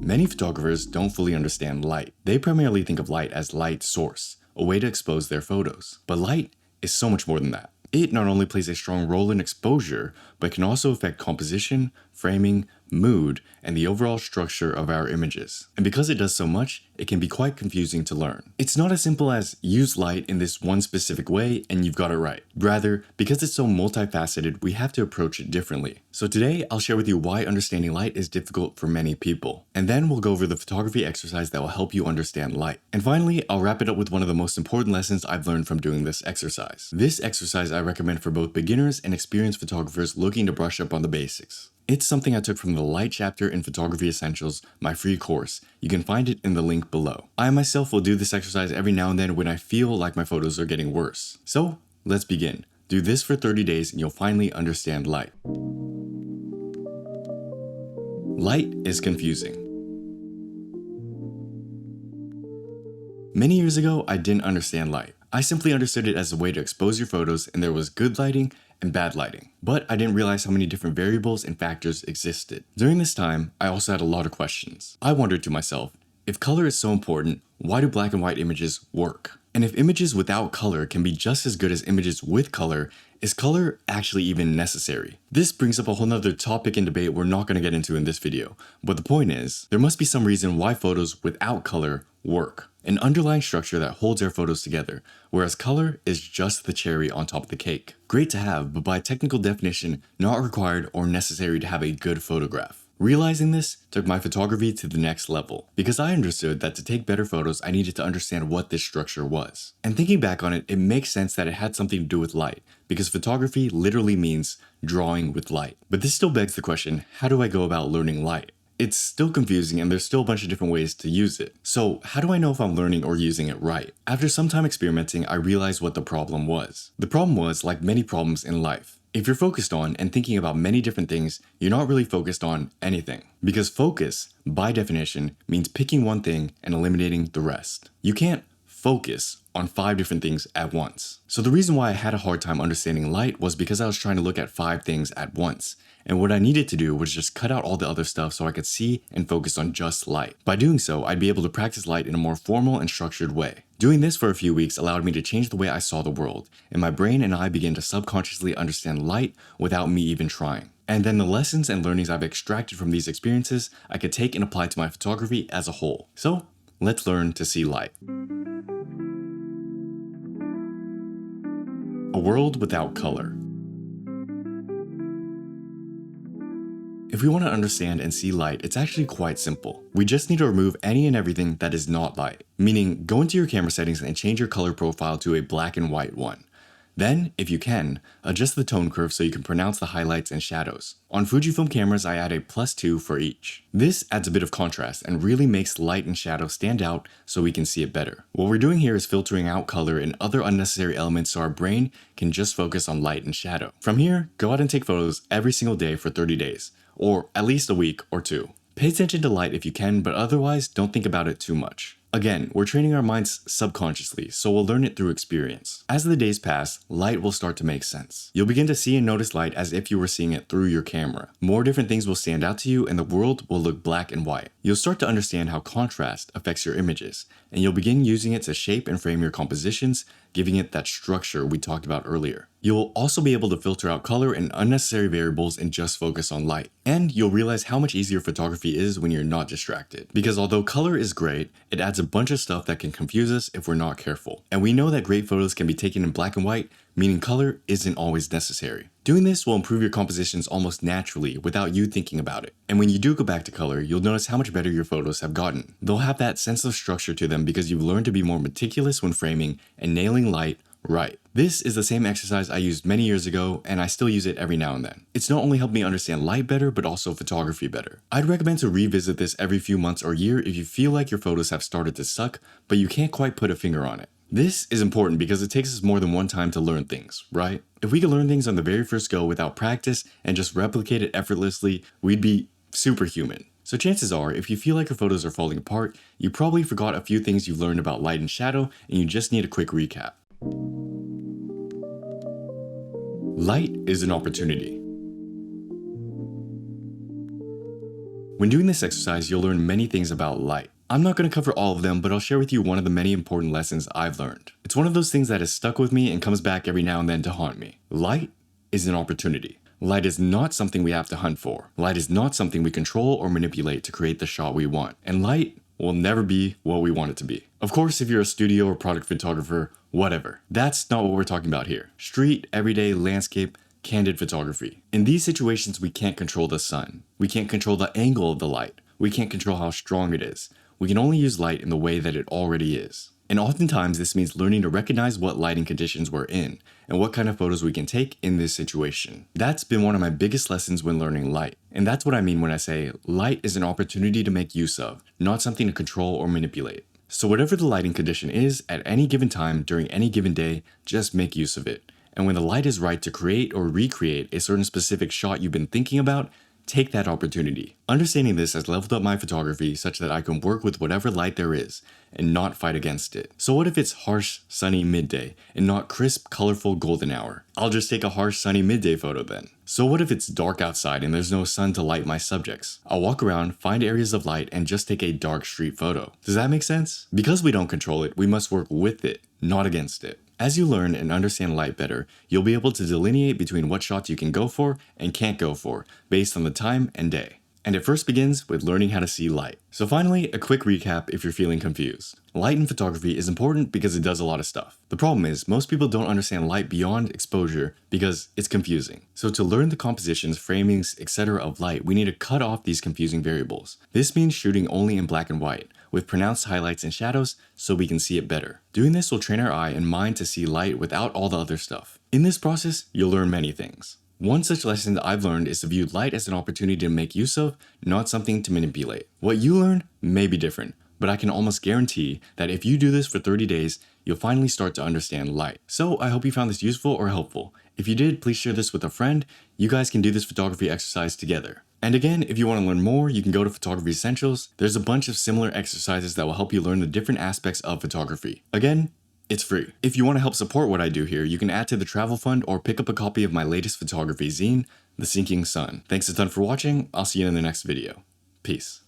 Many photographers don't fully understand light. They primarily think of light as light source, a way to expose their photos. But light is so much more than that. It not only plays a strong role in exposure, but can also affect composition, framing, mood, and the overall structure of our images. And because it does so much, it can be quite confusing to learn. It's not as simple as use light in this one specific way and you've got it right. Rather, because it's so multifaceted, we have to approach it differently. So today, I'll share with you why understanding light is difficult for many people. And then we'll go over the photography exercise that will help you understand light. And finally, I'll wrap it up with one of the most important lessons I've learned from doing this exercise. This exercise I recommend for both beginners and experienced photographers looking to brush up on the basics. It's something I took from the Light chapter in Photography Essentials, my free course. You can find it in the link below. I myself will do this exercise every now and then when I feel like my photos are getting worse. So, let's begin. Do this for 30 days and you'll finally understand light. Light is confusing. Many years ago, I didn't understand light. I simply understood it as a way to expose your photos, and there was good lighting and bad lighting. But I didn't realize how many different variables and factors existed. During this time, I also had a lot of questions. I wondered to myself, if color is so important, why do black and white images work? And if images without color can be just as good as images with color, is color actually even necessary? This brings up a whole nother topic and debate we're not going to get into in this video. But the point is, there must be some reason why photos without color work. An underlying structure that holds our photos together, whereas color is just the cherry on top of the cake. Great to have, but by technical definition, not required or necessary to have a good photograph. Realizing this took my photography to the next level, because I understood that to take better photos, I needed to understand what this structure was. And thinking back on it, it makes sense that it had something to do with light, because photography literally means drawing with light. But this still begs the question, how do I go about learning light? It's still confusing and there's still a bunch of different ways to use it. So how do I know if I'm learning or using it right? After some time experimenting, I realized what the problem was. The problem was, like many problems in life, if you're focused on and thinking about many different things, you're not really focused on anything. Because focus, by definition, means picking one thing and eliminating the rest. You can't focus on 5 different things at once. So the reason why I had a hard time understanding light was because I was trying to look at 5 things at once. And what I needed to do was just cut out all the other stuff so I could see and focus on just light. By doing so, I'd be able to practice light in a more formal and structured way. Doing this for a few weeks allowed me to change the way I saw the world, and my brain and I began to subconsciously understand light without me even trying. And then the lessons and learnings I've extracted from these experiences, I could take and apply to my photography as a whole. So, let's learn to see light. A world without color. If we want to understand and see light, it's actually quite simple. We just need to remove any and everything that is not light. Meaning, go into your camera settings and change your color profile to a black and white one. Then, if you can, adjust the tone curve so you can pronounce the highlights and shadows. On Fujifilm cameras, I add a +2 for each. This adds a bit of contrast and really makes light and shadow stand out so we can see it better. What we're doing here is filtering out color and other unnecessary elements so our brain can just focus on light and shadow. From here, go out and take photos every single day for 30 days. Or at least a week or 2. Pay attention to light if you can, but otherwise don't think about it too much. Again, we're training our minds subconsciously, so we'll learn it through experience. As the days pass, light will start to make sense. You'll begin to see and notice light as if you were seeing it through your camera. More different things will stand out to you and the world will look black and white. You'll start to understand how contrast affects your images, and you'll begin using it to shape and frame your compositions, giving it that structure we talked about earlier. You'll also be able to filter out color and unnecessary variables and just focus on light. And you'll realize how much easier photography is when you're not distracted. Because although color is great, it adds a bunch of stuff that can confuse us if we're not careful. And we know that great photos can be taken in black and white, meaning color isn't always necessary. Doing this will improve your compositions almost naturally without you thinking about it. And when you do go back to color, you'll notice how much better your photos have gotten. They'll have that sense of structure to them because you've learned to be more meticulous when framing and nailing light right. This is the same exercise I used many years ago, and I still use it every now and then. It's not only helped me understand light better, but also photography better. I'd recommend to revisit this every few months or year if you feel like your photos have started to suck, but you can't quite put a finger on it. This is important because it takes us more than one time to learn things, right? If we could learn things on the very first go without practice and just replicate it effortlessly, we'd be superhuman. So chances are, if you feel like your photos are falling apart, you probably forgot a few things you've learned about light and shadow, and you just need a quick recap. Light is an opportunity. When doing this exercise, you'll learn many things about light. I'm not going to cover all of them, but I'll share with you one of the many important lessons I've learned. It's one of those things that has stuck with me and comes back every now and then to haunt me. Light is an opportunity. Light is not something we have to hunt for. Light is not something we control or manipulate to create the shot we want. And light will never be what we want it to be. Of course, if you're a studio or product photographer, whatever. That's not what we're talking about here. Street, everyday, landscape, candid photography. In these situations, we can't control the sun. We can't control the angle of the light. We can't control how strong it is. We can only use light in the way that it already is. And oftentimes this means learning to recognize what lighting conditions we're in and what kind of photos we can take in this situation. That's been one of my biggest lessons when learning light. And that's what I mean when I say light is an opportunity to make use of, not something to control or manipulate. So whatever the lighting condition is at any given time during any given day, just make use of it. And when the light is right to create or recreate a certain specific shot you've been thinking about, take that opportunity. Understanding this has leveled up my photography such that I can work with whatever light there is and not fight against it. So what if it's harsh, sunny midday and not crisp, colorful golden hour? I'll just take a harsh, sunny midday photo then. So what if it's dark outside and there's no sun to light my subjects? I'll walk around, find areas of light, and just take a dark street photo. Does that make sense? Because we don't control it, we must work with it, not against it. As you learn and understand light better, you'll be able to delineate between what shots you can go for and can't go for based on the time and day. And it first begins with learning how to see light. So finally, a quick recap if you're feeling confused. Light in photography is important because it does a lot of stuff. The problem is, most people don't understand light beyond exposure because it's confusing. So to learn the compositions, framings, etc. of light, we need to cut off these confusing variables. This means shooting only in black and white, with pronounced highlights and shadows so we can see it better. Doing this will train our eye and mind to see light without all the other stuff. In this process, you'll learn many things. One such lesson that I've learned is to view light as an opportunity to make use of, not something to manipulate. What you learn may be different, but I can almost guarantee that if you do this for 30 days, you'll finally start to understand light. So I hope you found this useful or helpful. If you did, please share this with a friend. You guys can do this photography exercise together. And again, if you want to learn more, you can go to Photography Essentials. There's a bunch of similar exercises that will help you learn the different aspects of photography. Again, it's free. If you want to help support what I do here, you can add to the travel fund or pick up a copy of my latest photography zine, The Sinking Sun. Thanks a ton for watching. I'll see you in the next video. Peace.